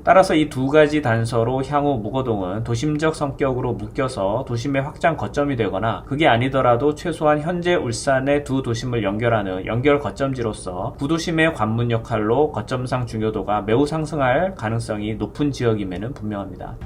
따라서 이 두 가지 단서로 향후 무거동은 도심적 성격으로 묶여서 도심의 확장 거점이 되거나, 그게 아니더라도 최소한 현재 울산의 두 도심을 연결하는 연결 거점지로서 구도심의 관문 역할로 거점상 중요도가 매우 상승할 가능성이 높은 지역임에는 분명합니다.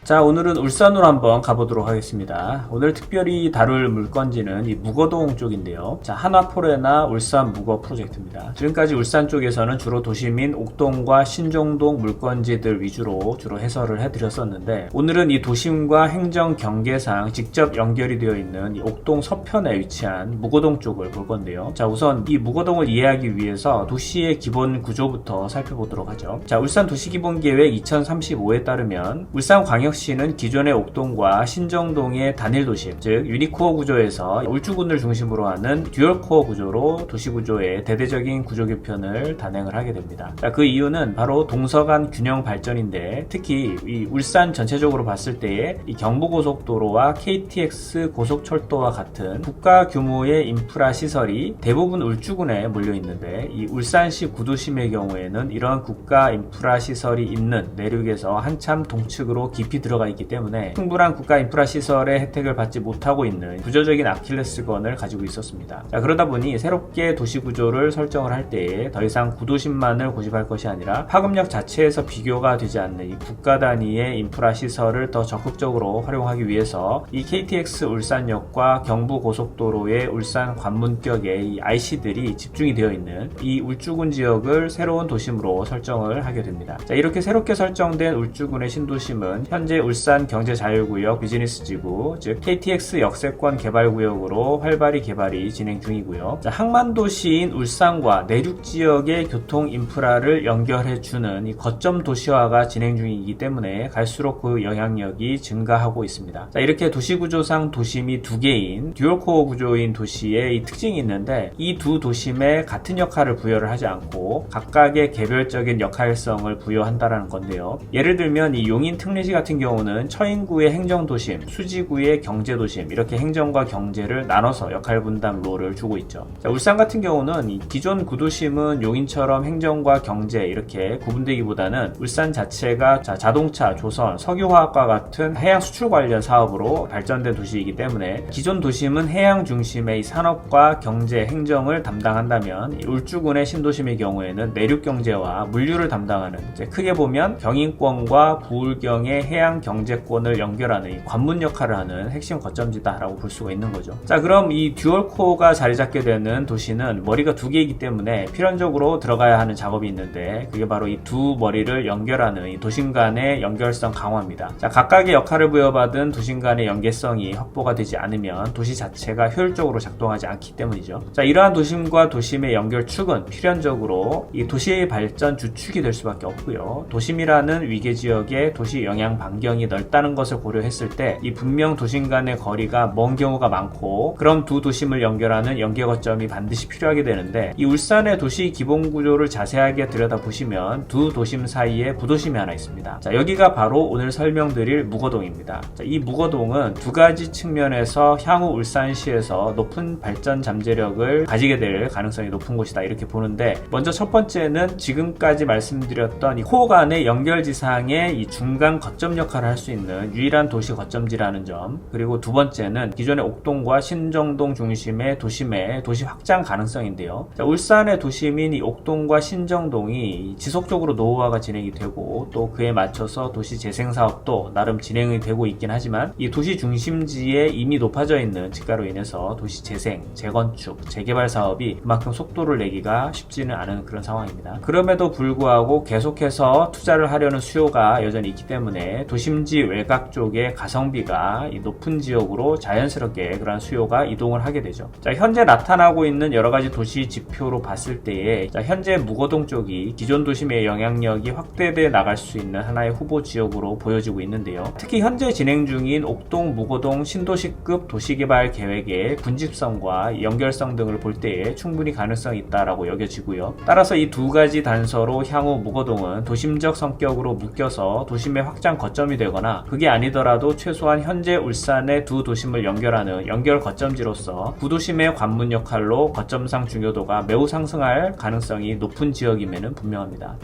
자, 오늘은 울산으로 한번 가보도록 하겠습니다. 오늘 특별히 다룰 물건지는 이 무거동 쪽인데요. 자, 한화포레나 울산 무거 프로젝트입니다. 지금까지 울산 쪽에서는 주로 도심인 옥동과 신정동 물건지들 위주로 주로 해설을 해드렸었는데, 오늘은 이 도심과 행정 경계상 직접 연결이 되어 있는 이 옥동 서편에 위치한 무거동 쪽을 볼 건데요. 자, 우선 이 무거동을 이해하기 위해서 도시의 기본 구조부터 살펴보도록 하죠. 자, 울산 도시기본계획 2035에 따르면 울산광역시 시는 기존의 옥동과 신정동의 단일 도심, 즉 유니코어 구조에서 울주군을 중심으로 하는 듀얼코어 구조로 도시구조의 대대적인 구조 개편을 단행을 하게 됩니다. 자, 그 이유는 바로 동서간 균형 발전인데, 특히 이 울산 전체적으로 봤을 때의 이 경부고속도로와 KTX 고속철도와 같은 국가 규모의 인프라 시설이 대부분 울주군에 몰려 있는데, 이 울산시 구도심의 경우에는 이런 국가 인프라 시설이 있는 내륙에서 한참 동측으로 깊이 들어가 있기 때문에 충분한 국가 인프라 시설의 혜택을 받지 못하고 있는 구조적인 아킬레스건을 가지고 있었습니다. 자, 그러다 보니 새롭게 도시 구조를 설정을 할 때에 더 이상 구도심만을 고집할 것이 아니라 파급력 자체에서 비교가 되지 않는 이 국가 단위의 인프라 시설을 더 적극적으로 활용하기 위해서 이 KTX 울산역과 경부고속도로의 울산 관문격의 이 IC들이 집중이 되어 있는 이 울주군 지역을 새로운 도심으로 설정을 하게 됩니다. 자, 이렇게 새롭게 설정된 울주군의 신도심은 현재 울산 경제자율구역 비즈니스지구, 즉 KTX 역세권 개발구역으로 활발히 개발이 진행 중이고요. 자, 항만도시인 울산과 내륙지역의 교통 인프라를 연결해주는 이 거점 도시화가 진행 중이기 때문에 갈수록 그 영향력이 증가하고 있습니다. 자, 이렇게 도시구조상 도심이 두 개인 듀얼코어 구조인 도시의 이 특징이 있는데, 이 두 도심에 같은 역할을 부여를 하지 않고 각각의 개별적인 역할성을 부여한다라는 건데요. 예를 들면 이 용인 특례시 같은 경우는 처인구의 행정도심, 수지구의 경제도심, 이렇게 행정과 경제를 나눠서 역할 분담 롤을 주고 있죠. 자, 울산 같은 경우는 이 기존 구도심은 용인처럼 행정과 경제 이렇게 구분되기보다는 울산 자체가 자동차, 조선, 석유화학과 같은 해양 수출 관련 사업으로 발전된 도시이기 때문에 기존 도심은 해양 중심의 산업과 경제, 행정을 담당한다면 울주군의 신도심의 경우에는 내륙 경제와 물류를 담당하는, 이제 크게 보면 경인권과 부울경의 해양 경제권을 연결하는 이 관문 역할을 하는 핵심 거점지다라고 볼 수가 있는 거죠. 자, 그럼 이 듀얼코어가 자리 잡게 되는 도시는 머리가 두 개이기 때문에 필연적으로 들어가야 하는 작업이 있는데, 그게 바로 이 두 머리를 연결하는 이 도심 간의 연결성 강화입니다. 자, 각각의 역할을 부여받은 도심 간의 연계성이 확보가 되지 않으면 도시 자체가 효율적으로 작동하지 않기 때문이죠. 자, 이러한 도심과 도심의 연결축은 필연적으로 이 도시의 발전 주축이 될 수밖에 없고요. 도심이라는 위계 지역의 도시 영향 반경이 넓다는 것을 고려했을 때 이 분명 도심 간의 거리가 먼 경우가 많고, 그럼 두 도심을 연결하는 연계 거점이 반드시 필요하게 되는데, 이 울산의 도시 기본 구조를 자세하게 들여다보시면 두 도심 사이에 부도심이 하나 있습니다. 자, 여기가 바로 오늘 설명드릴 무거동입니다. 자, 이 무거동은 두 가지 측면에서 향후 울산시에서 높은 발전 잠재력을 가지게 될 가능성이 높은 곳이다, 이렇게 보는데, 먼저 첫 번째는 지금까지 말씀드렸던 이 코어 간의 연결지상의 이 중간 거점 역할을 할 수 있는 유일한 도시 거점지라는 점, 그리고 두 번째는 기존의 옥동과 신정동 중심의 도심의 도시 확장 가능성인데요. 자, 울산의 도심인 이 옥동과 신정동이 지속적으로 노후화가 진행이 되고, 또 그에 맞춰서 도시 재생 사업도 나름 진행이 되고 있긴 하지만, 이 도시 중심지에 이미 높아져 있는 집가로 인해서 도시 재생, 재건축, 재개발 사업이 그만큼 속도를 내기가 쉽지는 않은 그런 상황입니다. 그럼에도 불구하고 계속해서 투자를 하려는 수요가 여전히 있기 때문에 도심지 외곽 쪽의 가성비가 이 높은 지역으로 자연스럽게 그러한 수요가 이동을 하게 되죠. 자, 현재 나타나고 있는 여러 가지 도시 지표로 봤을 때에, 자, 현재 무거동 쪽이 기존 도심의 영향력이 확대돼 나갈 수 있는 하나의 후보 지역으로 보여지고 있는데요. 특히 현재 진행 중인 옥동, 무거동 신도시급 도시개발 계획의 군집성과 연결성 등을 볼 때에 충분히 가능성이 있다라고 여겨지고요. 따라서 이 두 가지 단서로 향후 무거동은 도심적 성격으로 묶여서 도심의 확장 거점이 거점이 되거나 그게 아니더라도 최소한 현재 울산의 두 도심을 연결하는 연결 거점지로서 구도심의 관문 역할로 거점상 중요도가 매우 상승할 가능성이 높은 지역임에는 분명합니다.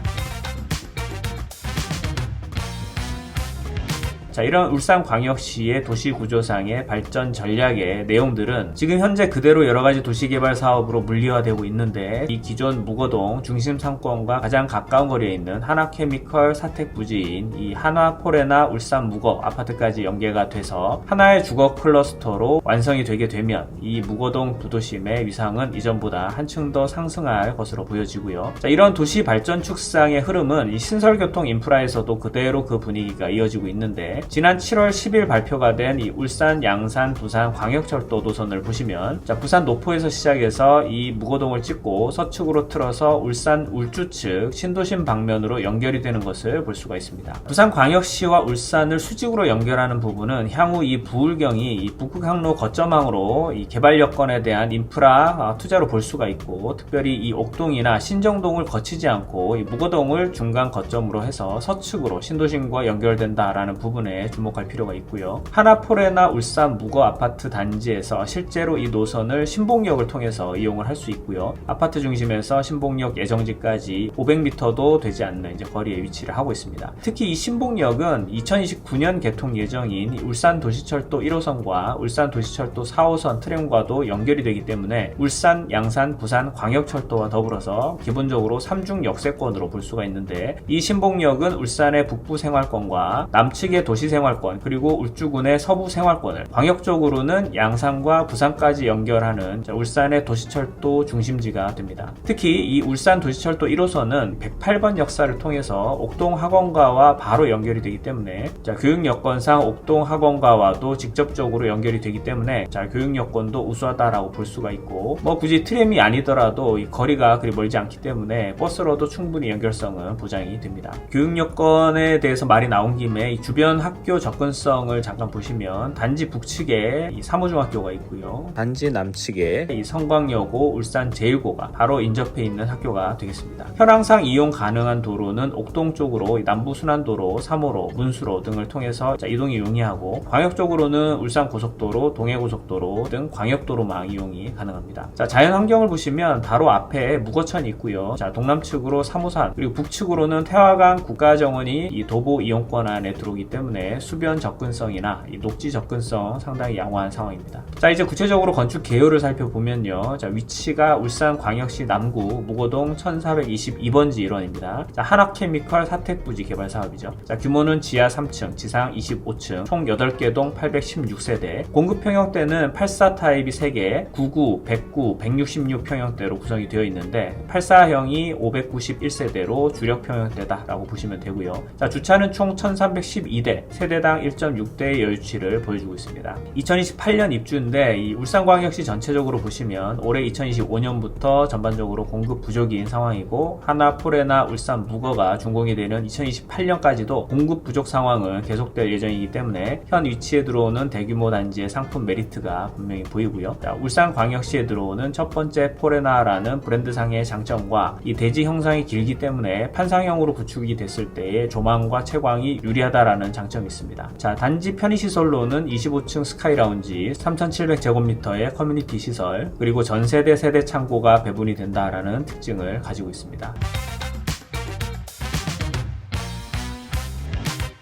자, 이런 울산광역시의 도시구조상의 발전 전략의 내용들은 지금 현재 그대로 여러가지 도시개발 사업으로 물리화되고 있는데, 이 기존 무거동 중심 상권과 가장 가까운 거리에 있는 한화케미컬 사택 부지인 이 한화포레나 울산무거 아파트까지 연계가 돼서 하나의 주거 클러스터로 완성이 되게 되면 이 무거동 부도심의 위상은 이전보다 한층 더 상승할 것으로 보여지고요. 자, 이런 도시 발전 축상의 흐름은 이 신설교통 인프라에서도 그대로 그 분위기가 이어지고 있는데, 지난 7월 10일 발표가 된 이 울산, 양산, 부산 광역철도 노선을 보시면, 자, 부산 노포에서 시작해서 이 무거동을 찍고 서측으로 틀어서 울산 울주 측 신도심 방면으로 연결이 되는 것을 볼 수가 있습니다. 부산 광역시와 울산을 수직으로 연결하는 부분은 향후 이 부울경이 이 북극항로 거점항으로 이 개발 여건에 대한 인프라 투자로 볼 수가 있고, 특별히 이 옥동이나 신정동을 거치지 않고 이 무거동을 중간 거점으로 해서 서측으로 신도심과 연결된다라는 부분에 주목할 필요가 있고요. 하나포레나 울산 무거 아파트 단지에서 실제로 이 노선을 신봉역을 통해서 이용을 할 수 있고요. 아파트 중심에서 신봉역 예정지까지 500m도 되지 않는 이제 거리에 위치를 하고 있습니다. 특히 이 신봉역은 2029년 개통 예정인 울산 도시철도 1호선과 울산 도시철도 4호선 트램과도 연결이 되기 때문에 울산, 양산, 부산 광역철도와 더불어서 기본적으로 3중 역세권으로 볼 수가 있는데, 이 신봉역은 울산의 북부 생활권과 남측의 도시 생활권, 그리고 울주군의 서부 생활권을, 광역적으로는 양산과 부산까지 연결하는 울산의 도시철도 중심지가 됩니다. 특히 이 울산 도시철도 1호선은 108번 역사를 통해서 옥동학원가와 바로 연결이 되기 때문에, 자, 교육여건상 옥동학원가와도 직접적으로 연결이 되기 때문에, 자, 교육여건도 우수하다라고 볼 수가 있고, 뭐 굳이 트램이 아니더라도 이 거리가 그리 멀지 않기 때문에 버스로도 충분히 연결성은 보장이 됩니다. 교육여건에 대해서 말이 나온 김에 이 주변 학교 접근성을 잠깐 보시면, 단지 북측에 이 사무중학교가 있고요. 단지 남측에 이 성광여고, 울산제일고가 바로 인접해 있는 학교가 되겠습니다. 현황상 이용 가능한 도로는 옥동 쪽으로 남부순환도로, 3호로, 문수로 등을 통해서 이동이 용이하고, 광역적으로는 울산고속도로, 동해고속도로 등 광역도로망 이용이 가능합니다. 자, 자연환경을 보시면 바로 앞에 무거천이 있고요. 자, 동남측으로 3호산, 그리고 북측으로는 태화강 국가정원이 이 도보 이용권 안에 들어오기 때문에 수변 접근성이나 이 녹지 접근성 상당히 양호한 상황입니다. 자, 이제 구체적으로 건축 개요를 살펴보면요. 자, 위치가 울산광역시 남구 무거동 1422번지 일원입니다. 자, 한화케미컬 사택부지 개발 사업이죠. 자, 규모는 지하 3층, 지상 25층, 총 8개 동 816세대, 공급 평형대는 84 타입이 3개, 99, 109, 166 평형대로 구성이 되어 있는데, 84형이 591세대로 주력 평형대다라고 보시면 되고요. 자, 주차는 총 1312대, 세대당 1.6대의 여유치를 보여주고 있습니다. 2028년 입주인데, 이 울산광역시 전체적으로 보시면 올해 2025년부터 전반적으로 공급 부족인 상황이고, 하나포레나 울산무거가 준공이 되는 2028년까지도 공급 부족 상황은 계속될 예정이기 때문에 현 위치에 들어오는 대규모 단지의 상품 메리트가 분명히 보이고요. 자, 울산광역시에 들어오는 첫 번째 포레나라는 브랜드상의 장점과 이 대지 형상이 길기 때문에 판상형으로 구축이 됐을 때의 조망과 채광이 유리하다라는 장점이 있습니다. 자, 단지 편의시설로는 25층 스카이라운지, 3,700제곱미터의 커뮤니티 시설, 그리고 전세대 세대 창고가 배분이 된다라는 특징을 가지고 있습니다.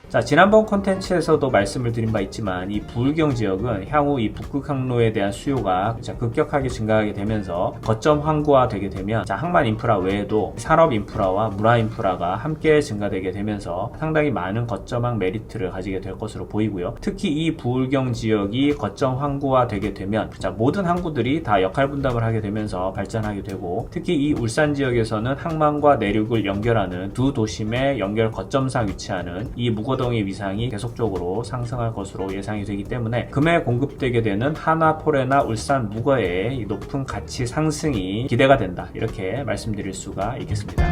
자, 지난번 콘텐츠에서도 말씀을 드린 바 있지만, 이 부울경 지역은 향후 이 북극항로에 대한 수요가 급격하게 증가하게 되면서 거점 항구화 되게 되면, 자, 항만 인프라 외에도 산업 인프라와 문화 인프라가 함께 증가되게 되면서 상당히 많은 거점항 메리트를 가지게 될 것으로 보이고요. 특히 이 부울경 지역이 거점 항구화 되게 되면, 자, 모든 항구들이 다 역할 분담을 하게 되면서 발전하게 되고, 특히 이 울산 지역에서는 항만과 내륙을 연결하는 두 도심의 연결 거점상 위치하는 이 무거동 의 위상이 계속적으로 상승할 것으로 예상이 되기 때문에 금에 공급되게 되는 하나포레나 울산무거의 높은 가치 상승이 기대가 된다, 이렇게 말씀드릴 수가 있겠습니다.